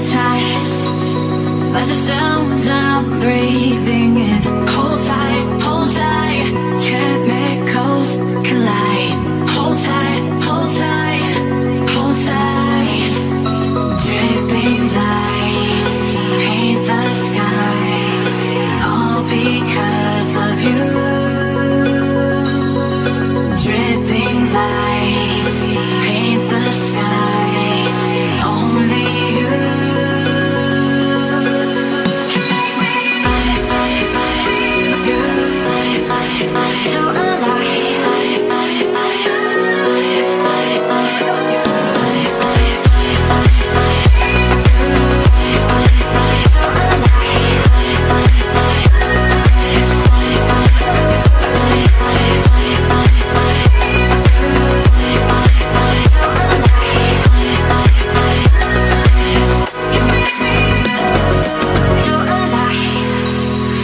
hypnotized by the sounds I'm breathing in. Hold tight, chemicals collide. Hold tight, hold tight, hold tight. Dripping lights paint the skies, all because of you. Dripping lights paint the skies, only you.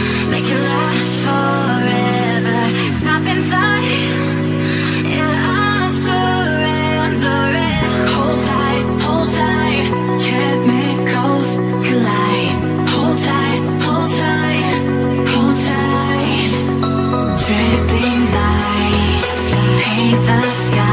So make it last forever. Stop in time, yeah, I'm surrendering. Hold tight, chemicals collide. Hold tight, hold tight, hold tight. Dripping lights paint the sky.